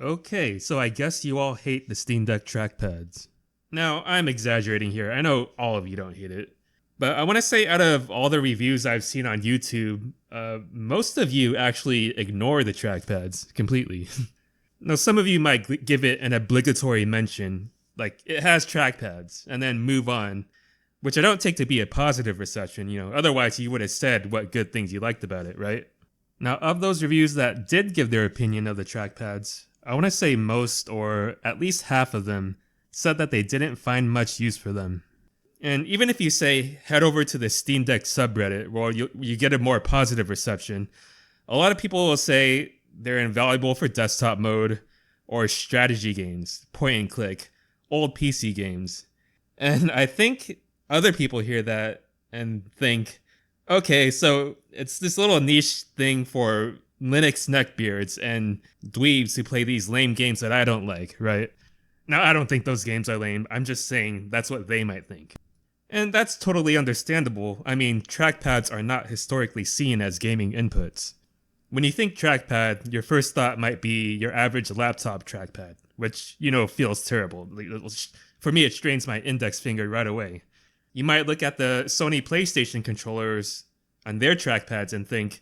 Okay, so I guess you all hate the Steam Deck trackpads. Now, I'm exaggerating here. I know all of you don't hate it. But I want to say, out of all the reviews I've seen on YouTube, most of you actually ignore the trackpads completely. Now, some of you might give it an obligatory mention, like it has trackpads, and then move on, which I don't take to be a positive reception, otherwise you would have said what good things you liked about it, right? Now, of those reviews that did give their opinion of the trackpads, I want to say most, or at least half of them, said that they didn't find much use for them. And even if you say head over to the Steam Deck subreddit, where you get a more positive reception, a lot of people will say they're invaluable for desktop mode, or strategy games, point and click, old PC games. And I think other people hear that and think, okay, so it's this little niche thing for Linux neckbeards and dweebs who play these lame games that I don't like, right? Now, I don't think those games are lame. I'm just saying that's what they might think. And that's totally understandable. I mean, trackpads are not historically seen as gaming inputs. When you think trackpad, your first thought might be your average laptop trackpad, which, feels terrible. For me, it strains my index finger right away. You might look at the Sony PlayStation controllers on their trackpads and think,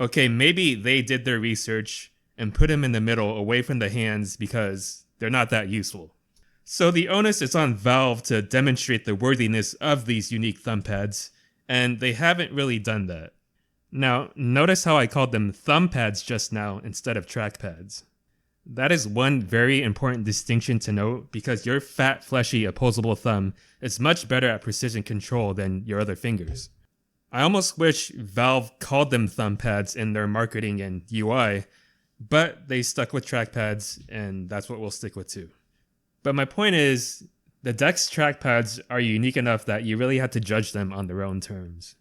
okay, maybe they did their research and put them in the middle away from the hands because they're not that useful. So the onus is on Valve to demonstrate the worthiness of these unique thumb pads, and they haven't really done that. Now, notice how I called them thumb pads just now instead of trackpads. That is one very important distinction to note because your fat, fleshy, opposable thumb is much better at precision control than your other fingers. I almost wish Valve called them thumb pads in their marketing and UI, but they stuck with trackpads, and that's what we'll stick with too. But my point is, the Deck's trackpads are unique enough that you really have to judge them on their own terms.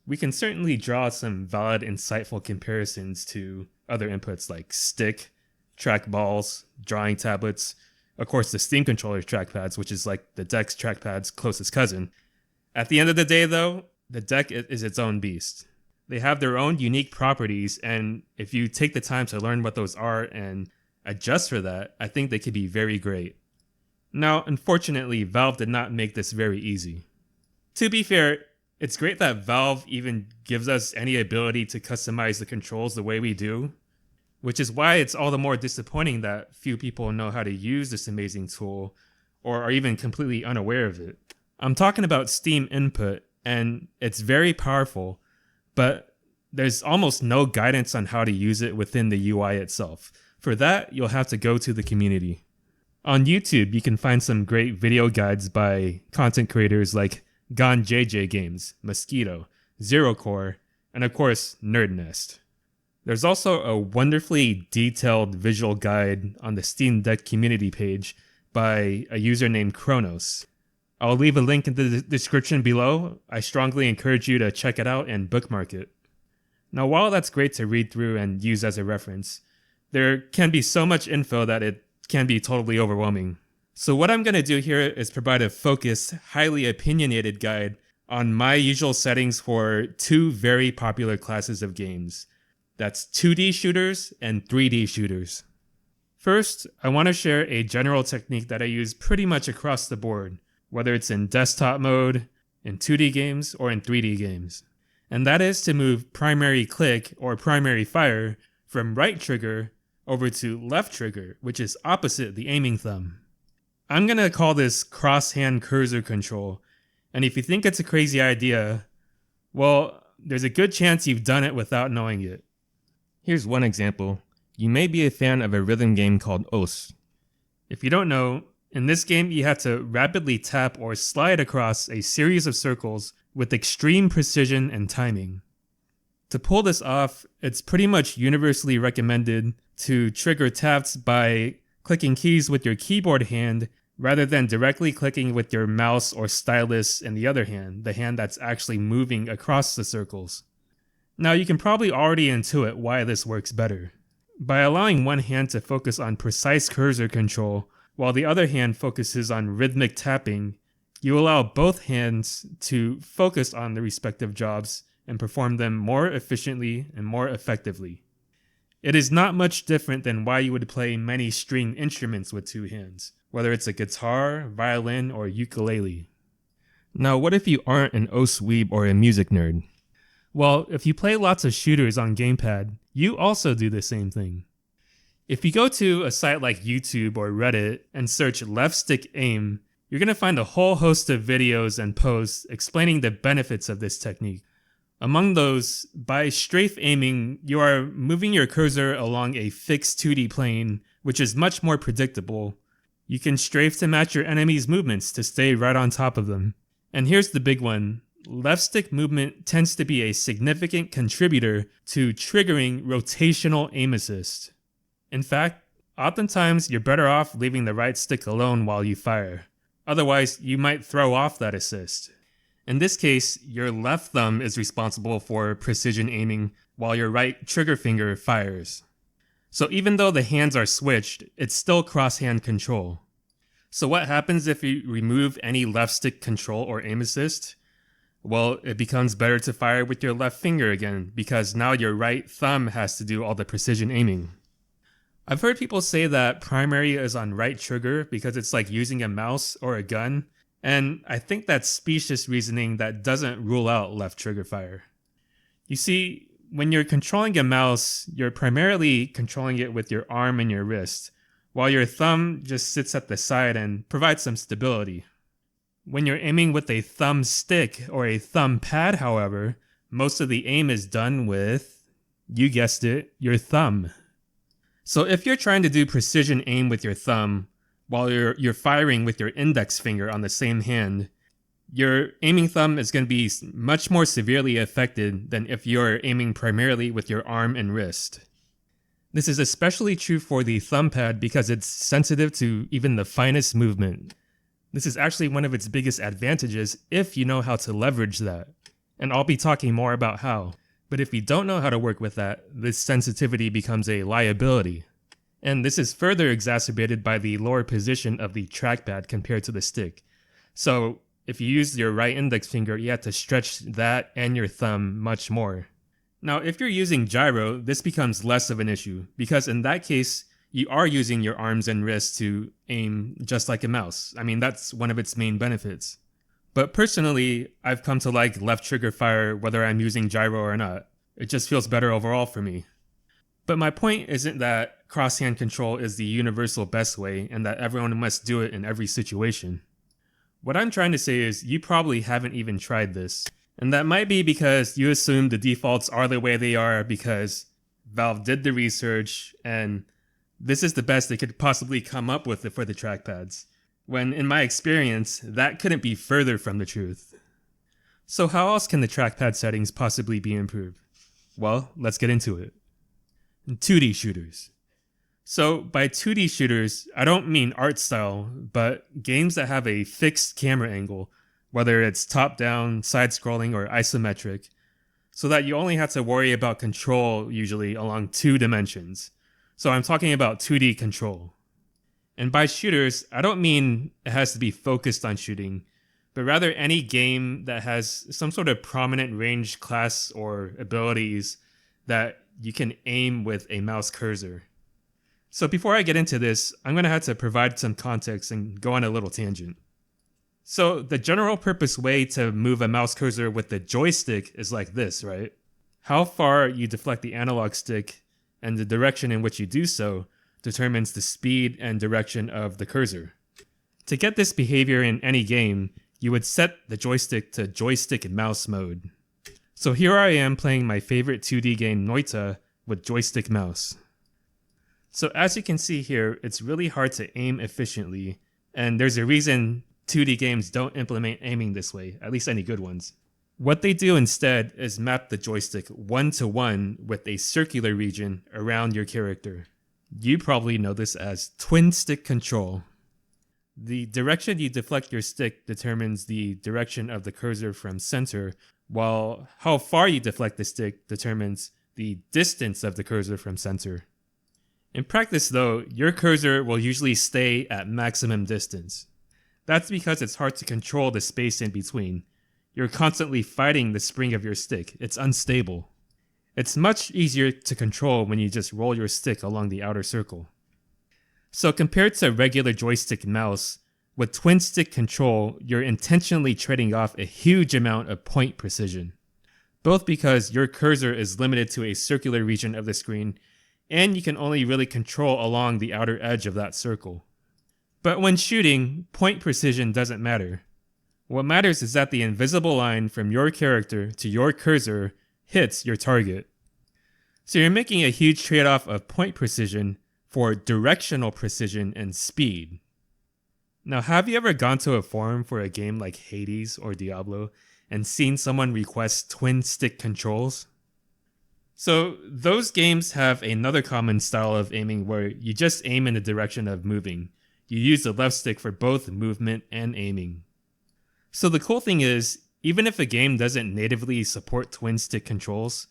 We can certainly draw some valid, insightful comparisons to other inputs like stick, trackballs, drawing tablets, of course the Steam controller's trackpads, which is like the Deck's trackpad's closest cousin. At the end of the day though, the Deck is its own beast. They have their own unique properties, and if you take the time to learn what those are and adjust for that, I think they could be very great. Now, unfortunately, Valve did not make this very easy. To be fair, it's great that Valve even gives us any ability to customize the controls the way we do, which is why it's all the more disappointing that few people know how to use this amazing tool or are even completely unaware of it. I'm talking about Steam Input, and it's very powerful, but there's almost no guidance on how to use it within the UI itself. For that, you'll have to go to the community. On YouTube, you can find some great video guides by content creators like Gone JJ Games, Mosquito, Zero Core, and of course, Nerd Nest. There's also a wonderfully detailed visual guide on the Steam Deck community page by a user named Kronos. I'll leave a link in the description below. I strongly encourage you to check it out and bookmark it. Now, while that's great to read through and use as a reference, there can be so much info that it can be totally overwhelming. So what I'm going to do here is provide a focused, highly opinionated guide on my usual settings for two very popular classes of games. That's 2D shooters and 3D shooters. First, I want to share a general technique that I use pretty much across the board, whether it's in desktop mode, in 2D games, or in 3D games. And that is to move primary click or primary fire from right trigger over to left trigger, which is opposite the aiming thumb. I'm going to call this cross-hand cursor control, and if you think it's a crazy idea, well, there's a good chance you've done it without knowing it. Here's one example. You may be a fan of a rhythm game called Os. If you don't know, in this game you have to rapidly tap or slide across a series of circles with extreme precision and timing. To pull this off, it's pretty much universally recommended to trigger taps by clicking keys with your keyboard hand rather than directly clicking with your mouse or stylus in the other hand, the hand that's actually moving across the circles. Now you can probably already intuit why this works better. By allowing one hand to focus on precise cursor control, while the other hand focuses on rhythmic tapping, you allow both hands to focus on the respective jobs and perform them more efficiently and more effectively. It is not much different than why you would play many stringed instruments with two hands, whether it's a guitar, violin, or ukulele. Now, what if you aren't an OS-weeb or a music nerd? Well, if you play lots of shooters on Gamepad, you also do the same thing. If you go to a site like YouTube or Reddit and search left stick aim, you're going to find a whole host of videos and posts explaining the benefits of this technique. Among those, by strafe aiming, you are moving your cursor along a fixed 2D plane, which is much more predictable. You can strafe to match your enemy's movements to stay right on top of them. And here's the big one. Left stick movement tends to be a significant contributor to triggering rotational aim assist. In fact, oftentimes you're better off leaving the right stick alone while you fire. Otherwise, you might throw off that assist. In this case, your left thumb is responsible for precision aiming while your right trigger finger fires. So even though the hands are switched, it's still cross-hand control. So what happens if you remove any left stick control or aim assist? Well, it becomes better to fire with your left finger again, because now your right thumb has to do all the precision aiming. I've heard people say that primary is on right trigger because it's like using a mouse or a gun, and I think that's specious reasoning that doesn't rule out left trigger fire. You see, when you're controlling a mouse, you're primarily controlling it with your arm and your wrist, while your thumb just sits at the side and provides some stability. When you're aiming with a thumb stick or a thumb pad, however, most of the aim is done with, you guessed it, your thumb. So if you're trying to do precision aim with your thumb, while you're firing with your index finger on the same hand, your aiming thumb is going to be much more severely affected than if you're aiming primarily with your arm and wrist. This is especially true for the thumb pad because it's sensitive to even the finest movement. This is actually one of its biggest advantages if you know how to leverage that. And I'll be talking more about how. But if you don't know how to work with that, this sensitivity becomes a liability. And this is further exacerbated by the lower position of the trackpad compared to the stick. So if you use your right index finger, you have to stretch that and your thumb much more. Now, if you're using gyro, this becomes less of an issue, because in that case, you are using your arms and wrists to aim just like a mouse. I mean, that's one of its main benefits. But personally, I've come to like left trigger fire whether I'm using gyro or not. It just feels better overall for me. But my point isn't that cross-hand control is the universal best way and that everyone must do it in every situation. What I'm trying to say is you probably haven't even tried this. And that might be because you assume the defaults are the way they are because Valve did the research and this is the best they could possibly come up with for the trackpads. When in my experience, that couldn't be further from the truth. So how else can the trackpad settings possibly be improved? Well, let's get into it. 2D shooters. So by 2D shooters, I don't mean art style, but games that have a fixed camera angle, whether it's top-down, side-scrolling, or isometric, so that you only have to worry about control usually along 2 dimensions. So I'm talking about 2D control. And by shooters, I don't mean it has to be focused on shooting, but rather any game that has some sort of prominent range class or abilities that you can aim with a mouse cursor. So before I get into this, I'm going to have to provide some context and go on a little tangent. So the general purpose way to move a mouse cursor with the joystick is like this, right? How far you deflect the analog stick and the direction in which you do so determines the speed and direction of the cursor. To get this behavior in any game, you would set the joystick to joystick mouse mode. So here I am playing my favorite 2D game Noita with joystick mouse. So as you can see here, it's really hard to aim efficiently, and there's a reason 2D games don't implement aiming this way, at least any good ones. What they do instead is map the joystick one-to-one with a circular region around your character. You probably know this as twin stick control. The direction you deflect your stick determines the direction of the cursor from center, while how far you deflect the stick determines the distance of the cursor from center. In practice though, your cursor will usually stay at maximum distance. That's because it's hard to control the space in between. You're constantly fighting the spring of your stick. It's unstable. It's much easier to control when you just roll your stick along the outer circle. So compared to regular joystick mouse, with twin stick control, you're intentionally trading off a huge amount of point precision. Both because your cursor is limited to a circular region of the screen, and you can only really control along the outer edge of that circle. But when shooting, point precision doesn't matter. What matters is that the invisible line from your character to your cursor hits your target. So you're making a huge trade-off of point precision for directional precision and speed. Now, have you ever gone to a forum for a game like Hades or Diablo and seen someone request twin stick controls? So those games have another common style of aiming where you just aim in the direction of moving. You use the left stick for both movement and aiming. So the cool thing is, even if a game doesn't natively support twin stick controls,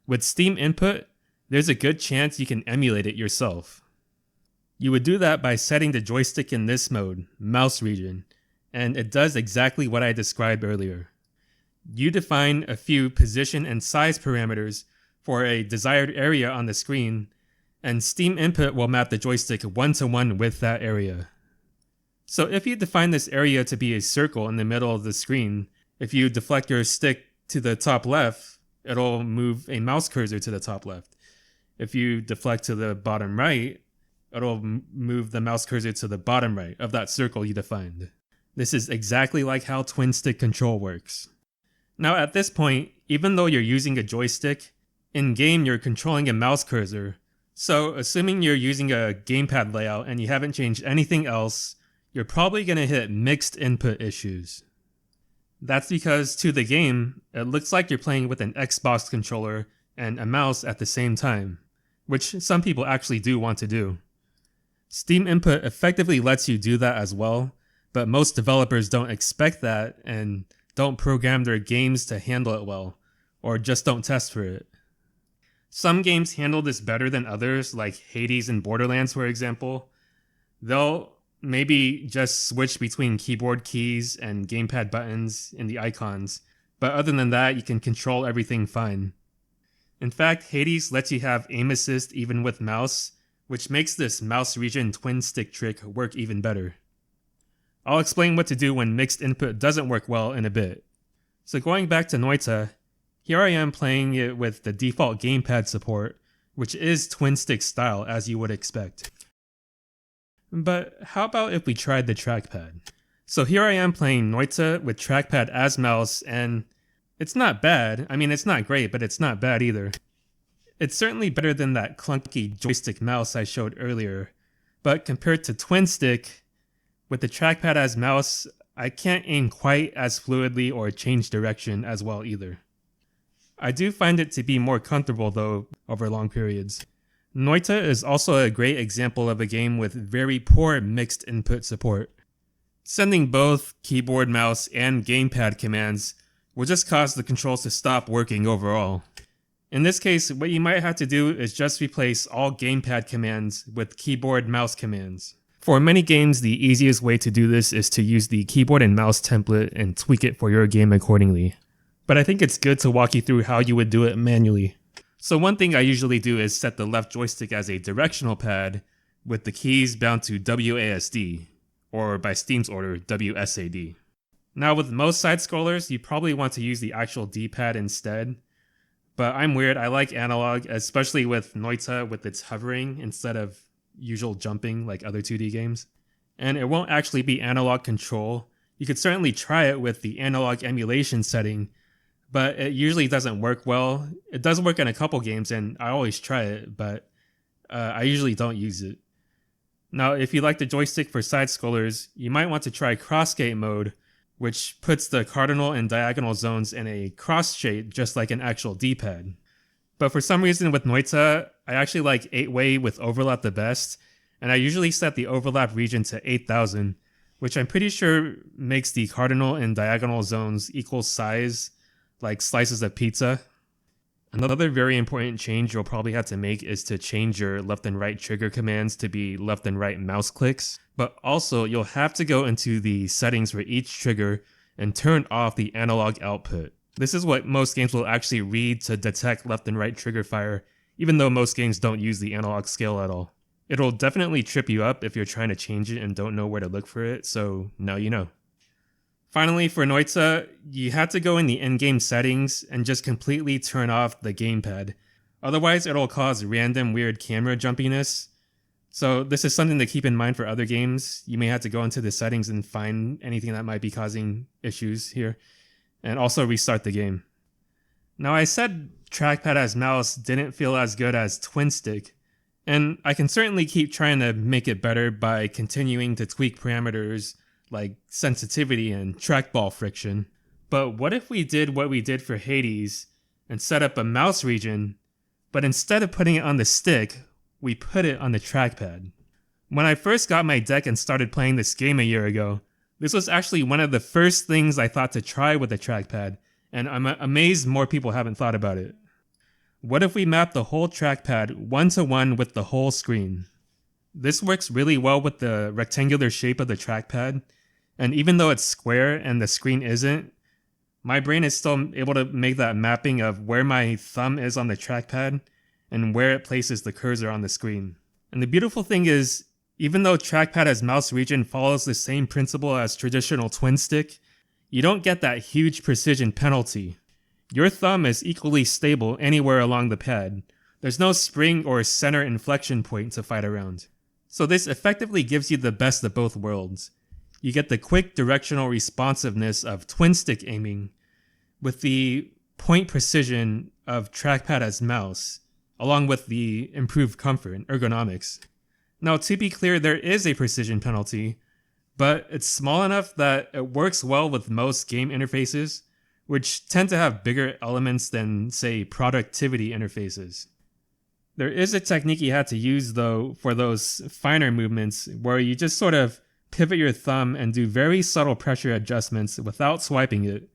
with Steam input, there's a good chance you can emulate it yourself. You would do that by setting the joystick in this mode, mouse region, and it does exactly what I described earlier. You define a few position and size parameters for a desired area on the screen, and Steam input will map the joystick one-to-one with that area. So if you define this area to be a circle in the middle of the screen, if you deflect your stick to the top left, it'll move a mouse cursor to the top left. If you deflect to the bottom right, it'll move the mouse cursor to the bottom right of that circle you defined. This is exactly like how twin stick control works. Now at this point, even though you're using a joystick, in-game you're controlling a mouse cursor, so assuming you're using a gamepad layout and you haven't changed anything else, you're probably going to hit mixed input issues. That's because to the game, it looks like you're playing with an Xbox controller and a mouse at the same time, which some people actually do want to do. Steam input effectively lets you do that as well, but most developers don't expect that and don't program their games to handle it well, or just don't test for it. Some games handle this better than others, like Hades and Borderlands for example. They'll maybe just switch between keyboard keys and gamepad buttons in the icons, but other than that you can control everything fine. In fact, Hades lets you have aim assist even with mouse, which makes this mouse region twin stick trick work even better. I'll explain what to do when mixed input doesn't work well in a bit. So going back to Noita, here I am playing it with the default gamepad support, which is twin stick style as you would expect. But how about if we tried the trackpad? So here I am playing Noita with trackpad as mouse, and it's not bad. I mean, it's not great, but it's not bad either. It's certainly better than that clunky joystick mouse I showed earlier, but compared to twin stick, with the trackpad as mouse, I can't aim quite as fluidly or change direction as well either. I do find it to be more comfortable though over long periods. Noita is also a great example of a game with very poor mixed input support. Sending both keyboard, mouse, and gamepad commands will just cause the controls to stop working overall. In this case, what you might have to do is just replace all gamepad commands with keyboard mouse commands. For many games, the easiest way to do this is to use the keyboard and mouse template and tweak it for your game accordingly. But I think it's good to walk you through how you would do it manually. So one thing I usually do is set the left joystick as a directional pad with the keys bound to WASD, or by Steam's order, WSAD. Now with most side scrollers, you probably want to use the actual D-pad instead. But I'm weird, I like analog, especially with Noita with its hovering instead of usual jumping like other 2D games. And it won't actually be analog control. You could certainly try it with the analog emulation setting, but it usually doesn't work well. It does work in a couple games and I always try it, but I usually don't use it. Now if you like the joystick for side scrollers, you might want to try crossgate mode, which puts the cardinal and diagonal zones in a cross shape just like an actual D-pad. But for some reason with Noita, I actually like 8-way with overlap the best, and I usually set the overlap region to 8000, which I'm pretty sure makes the cardinal and diagonal zones equal size, like slices of pizza. Another very important change you'll probably have to make is to change your left and right trigger commands to be left and right mouse clicks, but also you'll have to go into the settings for each trigger and turn off the analog output. This is what most games will actually read to detect left and right trigger fire, even though most games don't use the analog scale at all. It'll definitely trip you up if you're trying to change it and don't know where to look for it, so now you know. Finally, for Noita, you had to go in the in-game settings and just completely turn off the gamepad. Otherwise, it'll cause random weird camera jumpiness. So this is something to keep in mind for other games. You may have to go into the settings and find anything that might be causing issues here, and also restart the game. Now, I said trackpad as mouse didn't feel as good as twin stick, and I can certainly keep trying to make it better by continuing to tweak parameters like sensitivity and trackball friction. But what if we did what we did for Hades and set up a mouse region, but instead of putting it on the stick, we put it on the trackpad? When I first got my deck and started playing this game a year ago, this was actually one of the first things I thought to try with the trackpad, and I'm amazed more people haven't thought about it. What if we map the whole trackpad one-to-one with the whole screen? This works really well with the rectangular shape of the trackpad, and even though it's square and the screen isn't, my brain is still able to make that mapping of where my thumb is on the trackpad and where it places the cursor on the screen. And the beautiful thing is, even though trackpad as mouse region follows the same principle as traditional twin stick, you don't get that huge precision penalty. Your thumb is equally stable anywhere along the pad. There's no spring or center inflection point to fight around. So this effectively gives you the best of both worlds. You get the quick directional responsiveness of twin stick aiming with the point precision of trackpad as mouse, along with the improved comfort and ergonomics. Now, to be clear, there is a precision penalty, but it's small enough that it works well with most game interfaces, which tend to have bigger elements than, say, productivity interfaces. There is a technique you had to use, though, for those finer movements, where you just sort of pivot your thumb and do very subtle pressure adjustments without swiping it.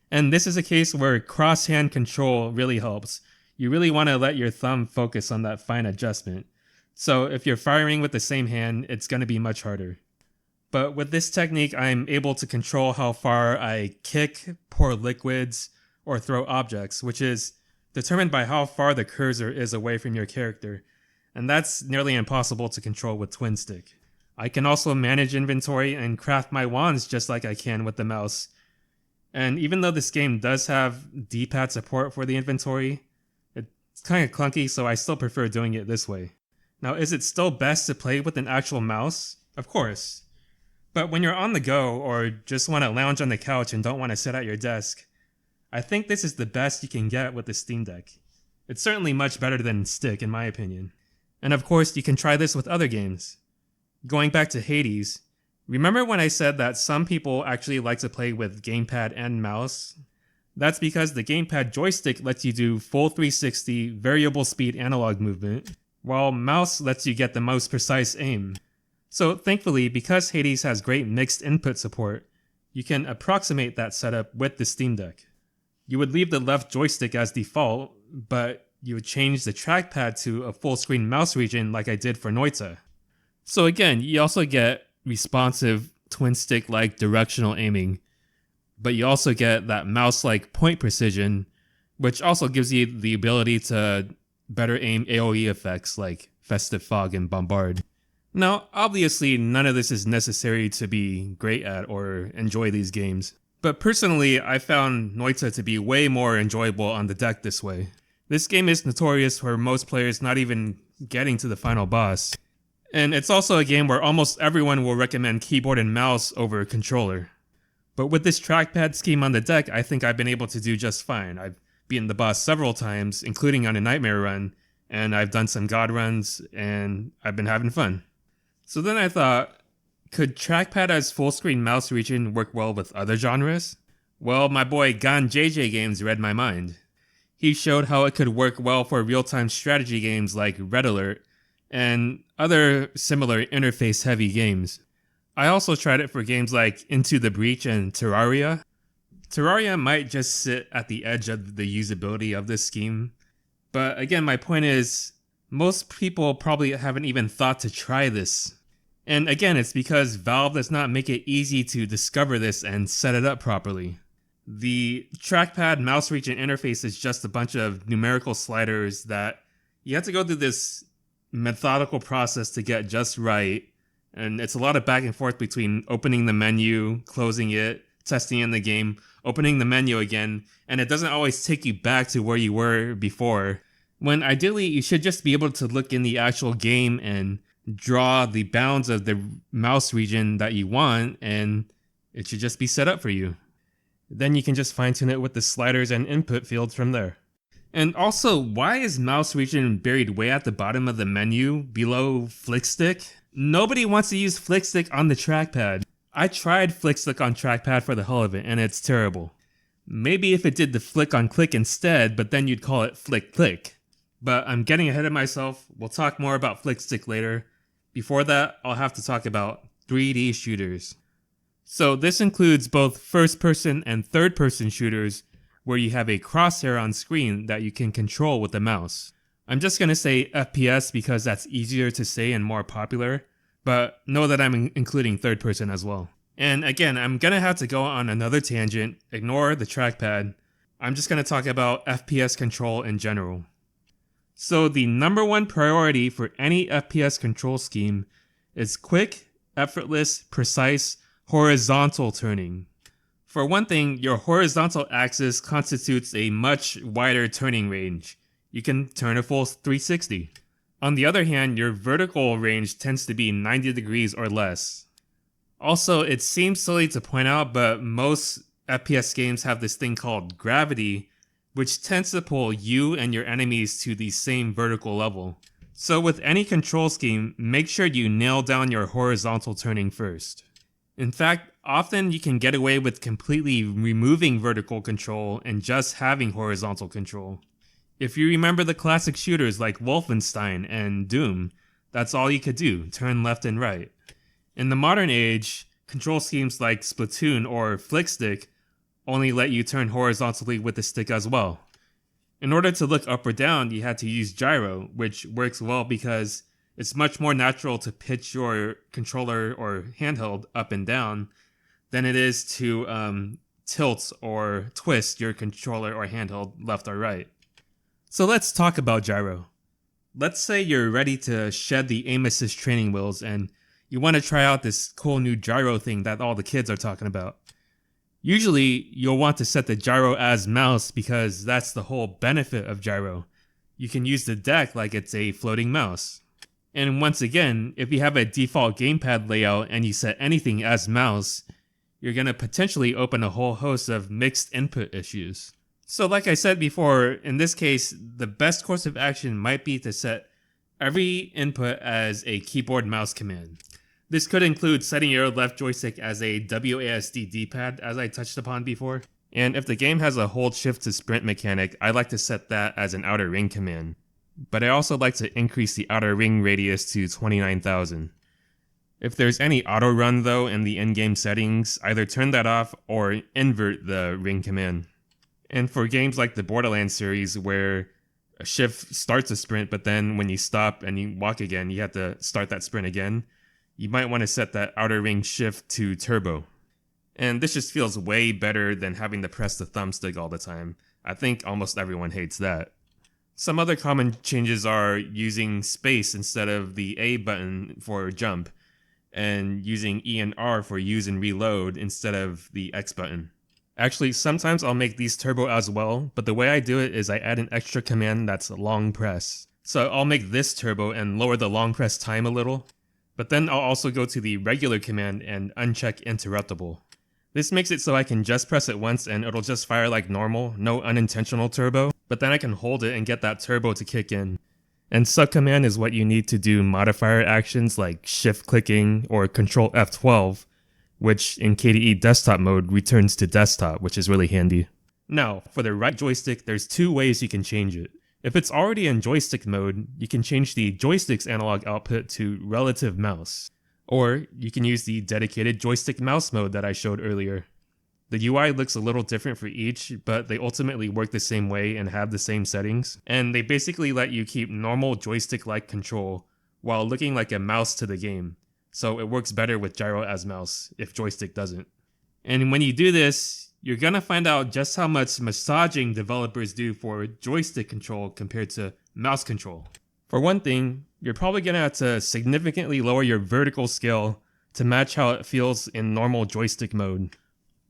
And this is a case where cross-hand control really helps. You really want to let your thumb focus on that fine adjustment. So if you're firing with the same hand, it's going to be much harder. But with this technique, I'm able to control how far I kick, pour liquids, or throw objects, which is determined by how far the cursor is away from your character. And that's nearly impossible to control with twin stick. I can also manage inventory and craft my wands just like I can with the mouse. And even though this game does have D-pad support for the inventory, it's kind of clunky, so I still prefer doing it this way. Now, is it still best to play with an actual mouse? Of course. But when you're on the go or just want to lounge on the couch and don't want to sit at your desk, I think this is the best you can get with the Steam Deck. It's certainly much better than stick in my opinion. And of course, you can try this with other games. Going back to Hades, remember when I said that some people actually like to play with gamepad and mouse? That's because the gamepad joystick lets you do full 360 variable speed analog movement, while mouse lets you get the most precise aim. So thankfully, because Hades has great mixed input support, you can approximate that setup with the Steam Deck. You would leave the left joystick as default, but you would change the trackpad to a full screen mouse region like I did for Noita. So again, you also get responsive twin stick like directional aiming, but you also get that mouse like point precision, which also gives you the ability to better aim AoE effects like Festive Fog and Bombard. Now, obviously none of this is necessary to be great at or enjoy these games, but personally I found Noita to be way more enjoyable on the deck this way. This game is notorious for most players not even getting to the final boss. And it's also a game where almost everyone will recommend keyboard and mouse over controller. But with this trackpad scheme on the deck, I think I've been able to do just fine. I've beaten the boss several times, including on a nightmare run, and I've done some god runs, and I've been having fun. So then I thought, could trackpad as full screen mouse region work well with other genres? Well, my boy Gon JJ Games read my mind. He showed how it could work well for real-time strategy games like Red Alert, and other similar interface-heavy games. I also tried it for games like Into the Breach and Terraria. Terraria might just sit at the edge of the usability of this scheme, but again, my point is, most people probably haven't even thought to try this. And again, it's because Valve does not make it easy to discover this and set it up properly. The trackpad mouse region interface is just a bunch of numerical sliders that you have to go through this methodical process to get just right. And it's a lot of back and forth between opening the menu, closing it, testing in the game, opening the menu again, and it doesn't always take you back to where you were before. When ideally you should just be able to look in the actual game and draw the bounds of the mouse region that you want, and it should just be set up for you. Then you can just fine tune it with the sliders and input fields from there. And also, why is mouse region buried way at the bottom of the menu below flick stick? Nobody wants to use flick stick on the trackpad. I tried flick stick on trackpad for the hell of it, and it's terrible. Maybe if it did the flick on click instead, but then you'd call it flick click. But I'm getting ahead of myself. We'll talk more about flick stick later. Before that, I'll have to talk about 3D shooters. So this includes both first-person and third-person shooters where you have a crosshair on screen that you can control with the mouse. I'm just going to say FPS because that's easier to say and more popular, but know that I'm including third-person as well. And again, I'm going to have to go on another tangent, ignore the trackpad. I'm just going to talk about FPS control in general. So the number one priority for any FPS control scheme is quick, effortless, precise, horizontal turning. For one thing, your horizontal axis constitutes a much wider turning range. You can turn a full 360. On the other hand, your vertical range tends to be 90 degrees or less. Also, it seems silly to point out, but most FPS games have this thing called gravity, which tends to pull you and your enemies to the same vertical level. So with any control scheme, make sure you nail down your horizontal turning first. In fact, often you can get away with completely removing vertical control and just having horizontal control. If you remember the classic shooters like Wolfenstein and Doom, that's all you could do, turn left and right. In the modern age, control schemes like Splatoon or Flickstick only let you turn horizontally with the stick as well. In order to look up or down, you had to use Gyro, which works well because it's much more natural to pitch your controller or handheld up and down than it is to tilt or twist your controller or handheld left or right. So let's talk about Gyro. Let's say you're ready to shed the aim assist training wheels and you want to try out this cool new gyro thing that all the kids are talking about. Usually, you'll want to set the gyro as mouse because that's the whole benefit of gyro. You can use the deck like it's a floating mouse. And once again, if you have a default gamepad layout and you set anything as mouse, you're going to potentially open a whole host of mixed input issues. So like I said before, in this case, the best course of action might be to set every input as a keyboard mouse command. This could include setting your left joystick as a WASD D-pad, as I touched upon before. And if the game has a hold shift to sprint mechanic, I like to set that as an outer ring command. But I also like to increase the outer ring radius to 29,000. If there's any auto run though in the in-game settings, either turn that off or invert the ring command. And for games like the Borderlands series where a shift starts a sprint, but then when you stop and you walk again, you have to start that sprint again, you might want to set that outer ring shift to turbo. And this just feels way better than having to press the thumbstick all the time. I think almost everyone hates that. Some other common changes are using space instead of the A button for jump, and using E and R for use and reload instead of the X button. Actually, sometimes I'll make these turbo as well, but the way I do it is I add an extra command that's long press. So I'll make this turbo and lower the long press time a little, but then I'll also go to the regular command and uncheck interruptible. This makes it so I can just press it once and it'll just fire like normal, no unintentional turbo, but then I can hold it and get that turbo to kick in. And subcommand is what you need to do modifier actions like shift clicking or control F12, which in KDE desktop mode returns to desktop, which is really handy. Now, for the right joystick, there's two ways you can change it. If it's already in joystick mode, you can change the joystick's analog output to relative mouse. Or you can use the dedicated joystick mouse mode that I showed earlier. The UI looks a little different for each, but they ultimately work the same way and have the same settings. And they basically let you keep normal joystick-like control while looking like a mouse to the game. So it works better with gyro as mouse if joystick doesn't. And when you do this, you're gonna find out just how much massaging developers do for joystick control compared to mouse control. For one thing, you're probably gonna have to significantly lower your vertical scale to match how it feels in normal joystick mode.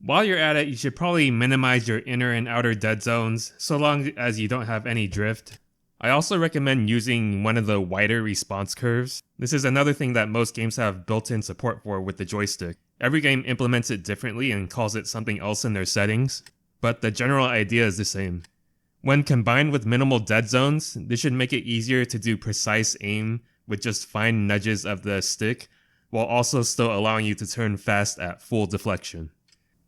While you're at it, you should probably minimize your inner and outer dead zones, so long as you don't have any drift. I also recommend using one of the wider response curves. This is another thing that most games have built-in support for with the joystick. Every game implements it differently and calls it something else in their settings, but the general idea is the same. When combined with minimal dead zones, this should make it easier to do precise aim with just fine nudges of the stick, while also still allowing you to turn fast at full deflection.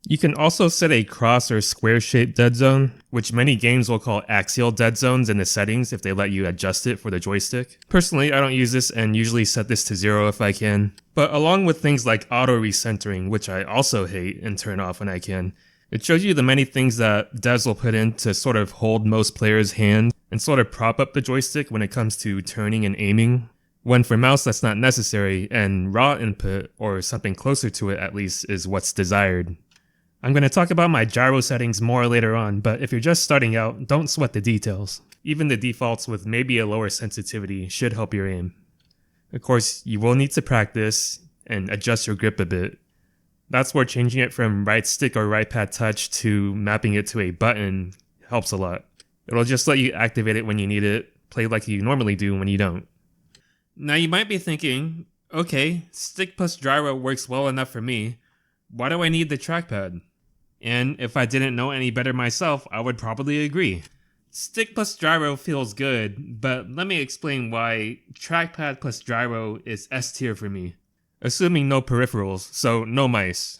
You can also set a cross or square shaped dead zone, which many games will call axial dead zones in the settings if they let you adjust it for the joystick. Personally, I don't use this and usually set this to 0 if I can. But along with things like auto recentering, which I also hate and turn off when I can, it shows you the many things that devs will put in to sort of hold most players' hand and sort of prop up the joystick when it comes to turning and aiming. When for mouse that's not necessary, and raw input, or something closer to it at least, is what's desired. I'm going to talk about my gyro settings more later on, but if you're just starting out, don't sweat the details. Even the defaults with maybe a lower sensitivity should help your aim. Of course, you will need to practice and adjust your grip a bit. That's where changing it from right stick or right pad touch to mapping it to a button helps a lot. It'll just let you activate it when you need it, play like you normally do when you don't. Now you might be thinking, okay, stick plus gyro works well enough for me. Why do I need the trackpad? And if I didn't know any better myself, I would probably agree. Stick plus gyro feels good, but let me explain why trackpad plus gyro is S tier for me. Assuming no peripherals, so no mice.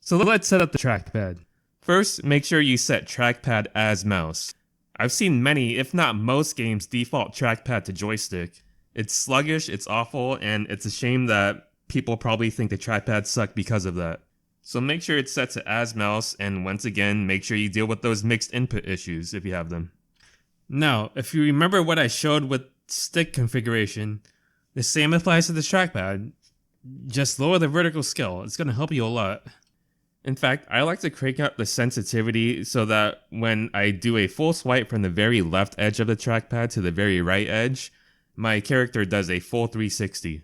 So let's set up the trackpad. First, make sure you set trackpad as mouse. I've seen many, if not most games default trackpad to joystick. It's sluggish, it's awful, and it's a shame that people probably think the trackpads suck because of that. So make sure it's set to as mouse, and once again, make sure you deal with those mixed input issues if you have them. Now, if you remember what I showed with stick configuration, the same applies to the trackpad. Just lower the vertical scale, it's going to help you a lot. In fact, I like to crank up the sensitivity so that when I do a full swipe from the very left edge of the trackpad to the very right edge, my character does a full 360.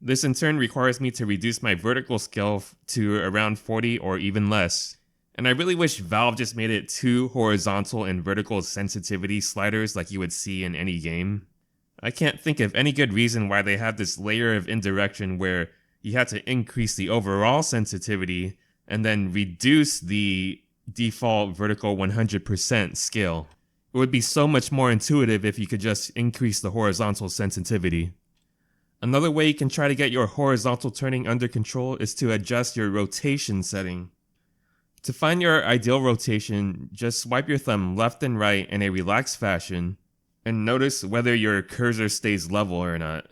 This in turn requires me to reduce my vertical scale to around 40 or even less. And I really wish Valve just made it 2 horizontal and vertical sensitivity sliders like you would see in any game. I can't think of any good reason why they have this layer of indirection where you have to increase the overall sensitivity and then reduce the default vertical 100% scale. It would be so much more intuitive if you could just increase the horizontal sensitivity. Another way you can try to get your horizontal turning under control is to adjust your rotation setting. To find your ideal rotation, just swipe your thumb left and right in a relaxed fashion, and notice whether your cursor stays level or not.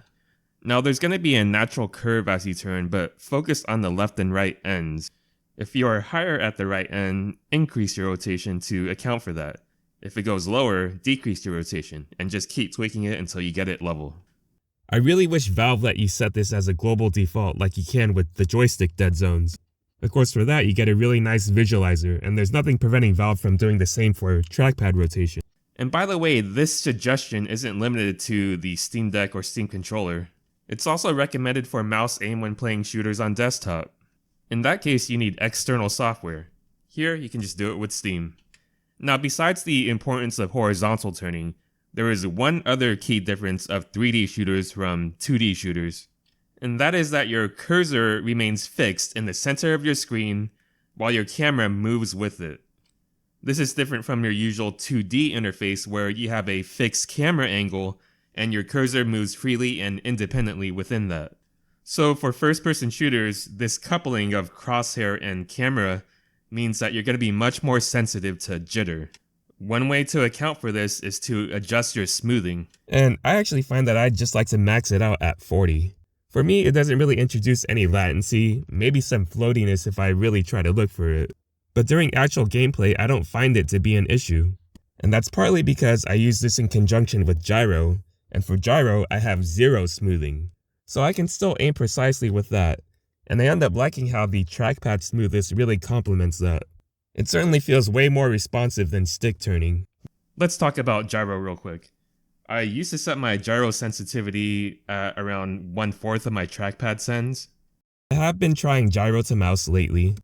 Now there's going to be a natural curve as you turn, but focus on the left and right ends. If you are higher at the right end, increase your rotation to account for that. If it goes lower, decrease your rotation, and just keep tweaking it until you get it level. I really wish Valve let you set this as a global default like you can with the joystick dead zones. Of course, for that you get a really nice visualizer, and there's nothing preventing Valve from doing the same for trackpad rotation. And by the way, this suggestion isn't limited to the Steam Deck or Steam controller. It's also recommended for mouse aim when playing shooters on desktop. In that case, you need external software. Here, you can just do it with Steam. Now, besides the importance of horizontal turning, there is one other key difference of 3D shooters from 2D shooters, and that is that your cursor remains fixed in the center of your screen while your camera moves with it. This is different from your usual 2D interface where you have a fixed camera angle and your cursor moves freely and independently within that. So for first-person shooters, this coupling of crosshair and camera means that you're going to be much more sensitive to jitter. One way to account for this is to adjust your smoothing. And I actually find that I just like to max it out at 40. For me, it doesn't really introduce any latency, maybe some floatiness if I really try to look for it. But during actual gameplay, I don't find it to be an issue. And that's partly because I use this in conjunction with Gyro, and for Gyro, I have 0 smoothing. So I can still aim precisely with that. And I end up liking how the trackpad smoothness really complements that. It certainly feels way more responsive than stick turning. Let's talk about gyro real quick. I used to set my gyro sensitivity at around 1/4 of my trackpad sends. I have been trying gyro to mouse lately.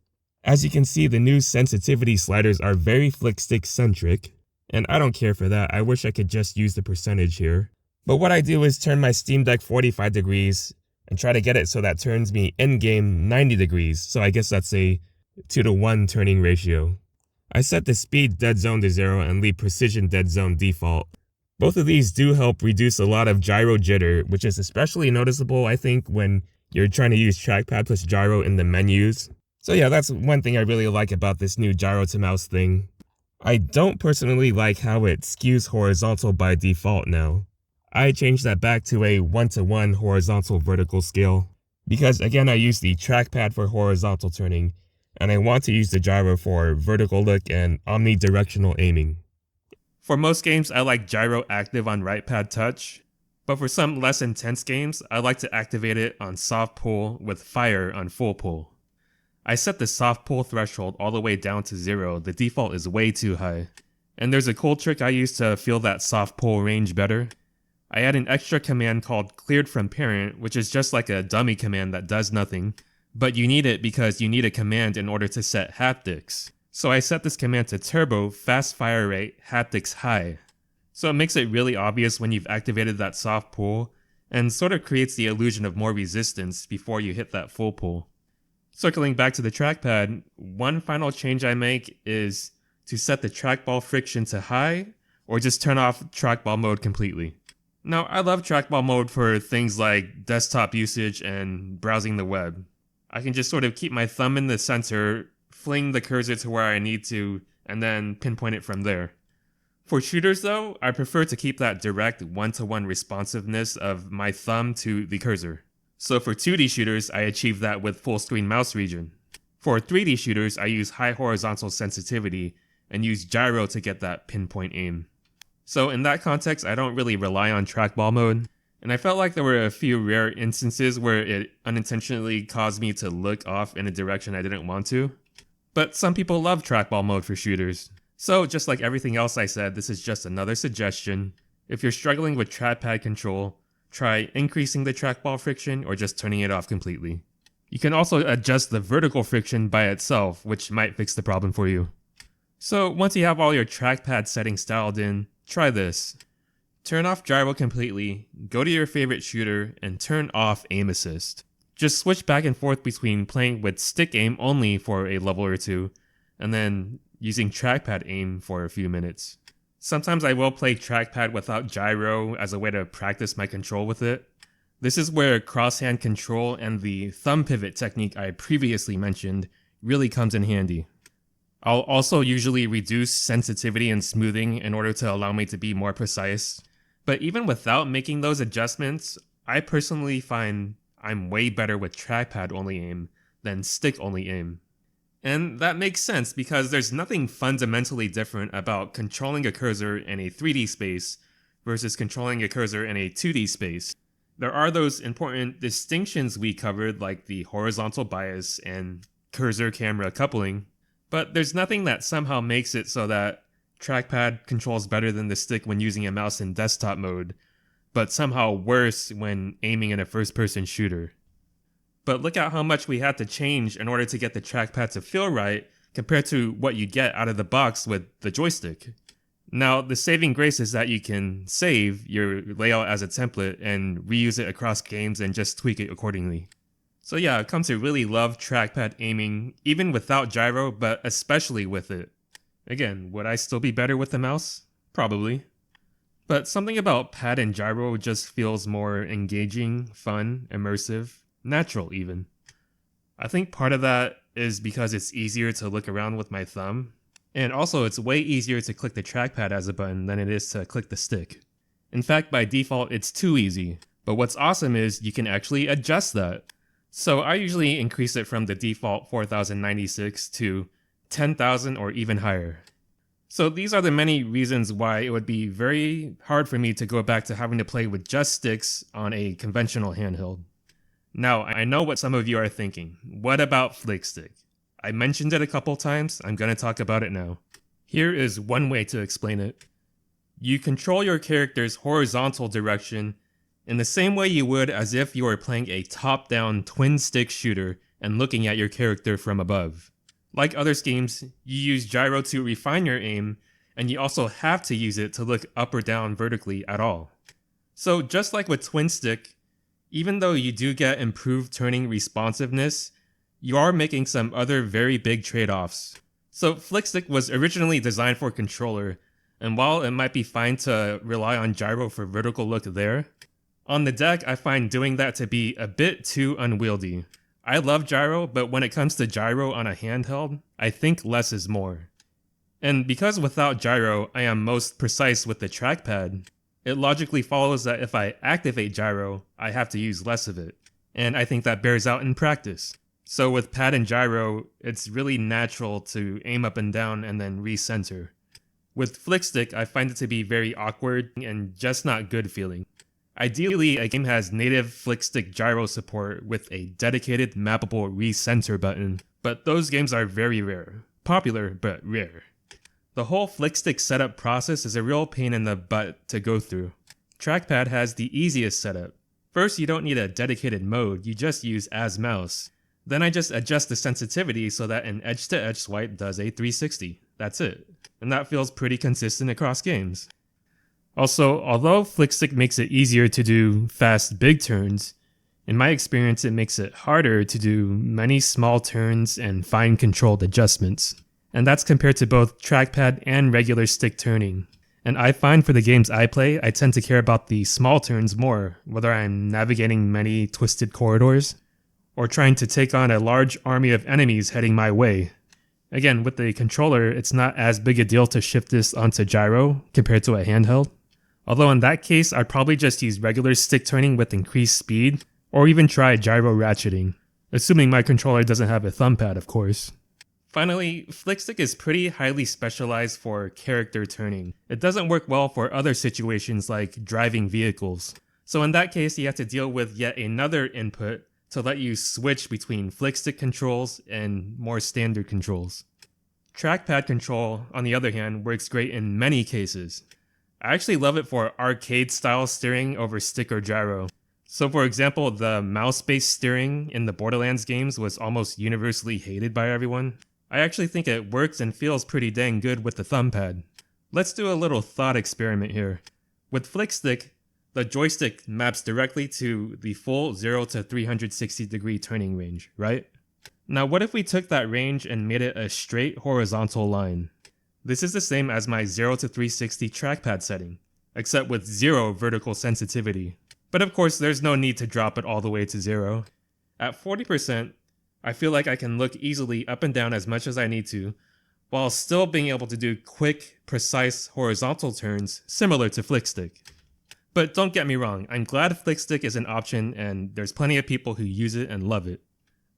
As you can see, the new sensitivity sliders are very flick stick centric, and I don't care for that. I wish I could just use the percentage here. But what I do is turn my Steam Deck 45 degrees and try to get it so that turns me in-game 90 degrees, so I guess that's a 2:1 turning ratio. I set the speed dead zone to 0 and leave precision dead zone default. Both of these do help reduce a lot of gyro jitter, which is especially noticeable, I think, when you're trying to use trackpad plus gyro in the menus. So yeah, that's one thing I really like about this new gyro to mouse thing. I don't personally like how it skews horizontal by default now. I changed that back to a 1:1 horizontal vertical scale, because again I use the trackpad for horizontal turning, and I want to use the gyro for vertical look and omnidirectional aiming. For most games, I like gyro active on right pad touch, but for some less intense games, I like to activate it on soft pull with fire on full pull. I set the soft pull threshold all the way down to 0, the default is way too high. And there's a cool trick I use to feel that soft pull range better. I add an extra command called cleared from parent, which is just like a dummy command that does nothing, but you need it because you need a command in order to set haptics. So I set this command to turbo fast fire rate haptics high. So it makes it really obvious when you've activated that soft pull, and sort of creates the illusion of more resistance before you hit that full pull. Circling back to the trackpad, one final change I make is to set the trackball friction to high, or just turn off trackball mode completely. Now, I love trackball mode for things like desktop usage and browsing the web. I can just sort of keep my thumb in the center, fling the cursor to where I need to, and then pinpoint it from there. For shooters though, I prefer to keep that direct 1:1 responsiveness of my thumb to the cursor. So for 2D shooters, I achieve that with full screen mouse region. For 3D shooters, I use high horizontal sensitivity and use gyro to get that pinpoint aim. So in that context, I don't really rely on trackball mode, and I felt like there were a few rare instances where it unintentionally caused me to look off in a direction I didn't want to. But some people love trackball mode for shooters. So just like everything else I said, this is just another suggestion. If you're struggling with trackpad control, try increasing the trackball friction or just turning it off completely. You can also adjust the vertical friction by itself, which might fix the problem for you. So once you have all your trackpad settings dialed in, try this. Turn off gyro completely, go to your favorite shooter, and turn off aim assist. Just switch back and forth between playing with stick aim only for a level or two, and then using trackpad aim for a few minutes. Sometimes I will play trackpad without gyro as a way to practice my control with it. This is where crosshand control and the thumb pivot technique I previously mentioned really comes in handy. I'll also usually reduce sensitivity and smoothing in order to allow me to be more precise. But even without making those adjustments, I personally find I'm way better with trackpad only aim than stick only aim. And that makes sense because there's nothing fundamentally different about controlling a cursor in a 3D space versus controlling a cursor in a 2D space. There are those important distinctions we covered, like the horizontal bias and cursor camera coupling, but there's nothing that somehow makes it so that trackpad controls better than the stick when using a mouse in desktop mode, but somehow worse when aiming in a first-person shooter. But look at how much we had to change in order to get the trackpad to feel right compared to what you get out of the box with the joystick. Now, the saving grace is that you can save your layout as a template and reuse it across games and just tweak it accordingly. So yeah, I've come to really love trackpad aiming, even without gyro, but especially with it. Again, would I still be better with the mouse? Probably. But something about pad and gyro just feels more engaging, fun, immersive, natural even. I think part of that is because it's easier to look around with my thumb, and also it's way easier to click the trackpad as a button than it is to click the stick. In fact, by default it's too easy, but what's awesome is you can actually adjust that. So I usually increase it from the default 4096 to 10,000 or even higher. So these are the many reasons why it would be very hard for me to go back to having to play with just sticks on a conventional handheld. Now, I know what some of you are thinking. What about flick stick? I mentioned it a couple times, I'm gonna talk about it now. Here is one way to explain it. You control your character's horizontal direction in the same way you would as if you were playing a top-down twin-stick shooter and looking at your character from above. Like other schemes, you use gyro to refine your aim, and you also have to use it to look up or down vertically at all. So just like with twin stick, even though you do get improved turning responsiveness, you are making some other very big trade-offs. So flick stick was originally designed for controller, and while it might be fine to rely on gyro for vertical look there, on the deck I find doing that to be a bit too unwieldy. I love gyro, but when it comes to gyro on a handheld, I think less is more. And because without gyro I am most precise with the trackpad, it logically follows that if I activate gyro, I have to use less of it. And I think that bears out in practice. So with pad and gyro, it's really natural to aim up and down and then recenter. With flick stick, I find it to be very awkward and just not good feeling. Ideally, a game has native flick stick gyro support with a dedicated mappable recenter button, but those games are very rare. Popular, but rare. The whole flick stick setup process is a real pain in the butt to go through. Trackpad has the easiest setup. First, you don't need a dedicated mode, you just use as mouse. Then I just adjust the sensitivity so that an edge-to-edge swipe does a 360. That's it. And that feels pretty consistent across games. Also, although flick stick makes it easier to do fast big turns, in my experience it makes it harder to do many small turns and fine controlled adjustments. And that's compared to both trackpad and regular stick turning. And I find for the games I play, I tend to care about the small turns more, whether I'm navigating many twisted corridors, or trying to take on a large army of enemies heading my way. Again, with the controller, it's not as big a deal to shift this onto gyro compared to a handheld. Although in that case, I'd probably just use regular stick turning with increased speed, or even try gyro ratcheting, assuming my controller doesn't have a thumb pad, of course. Finally, flick stick is pretty highly specialized for character turning. It doesn't work well for other situations like driving vehicles. So in that case, you have to deal with yet another input to let you switch between flick stick controls and more standard controls. Trackpad control, on the other hand, works great in many cases. I actually love it for arcade-style steering over stick or gyro. So for example, the mouse-based steering in the Borderlands games was almost universally hated by everyone. I actually think it works and feels pretty dang good with the thumb pad. Let's do a little thought experiment here. With flick stick, the joystick maps directly to the full 0 to 360 degree turning range, right? Now what if we took that range and made it a straight horizontal line? This is the same as my 0 to 360 trackpad setting, except with 0 vertical sensitivity. But of course there's no need to drop it all the way to 0. At 40%, I feel like I can look easily up and down as much as I need to, while still being able to do quick, precise horizontal turns similar to flick stick. But don't get me wrong, I'm glad flick stick is an option and there's plenty of people who use it and love it.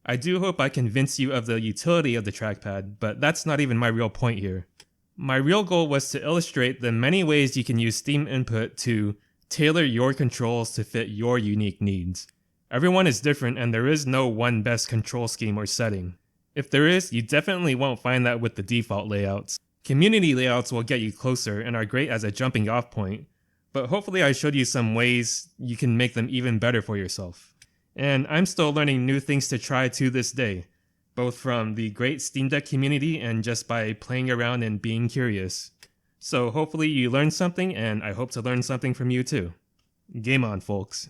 I do hope I convince you of the utility of the trackpad, but that's not even my real point here. My real goal was to illustrate the many ways you can use Steam input to tailor your controls to fit your unique needs. Everyone is different and there is no one best control scheme or setting. If there is, you definitely won't find that with the default layouts. Community layouts will get you closer and are great as a jumping off point, but hopefully I showed you some ways you can make them even better for yourself. And I'm still learning new things to try to this day, both from the great Steam Deck community and just by playing around and being curious. So hopefully you learned something, and I hope to learn something from you too. Game on, folks.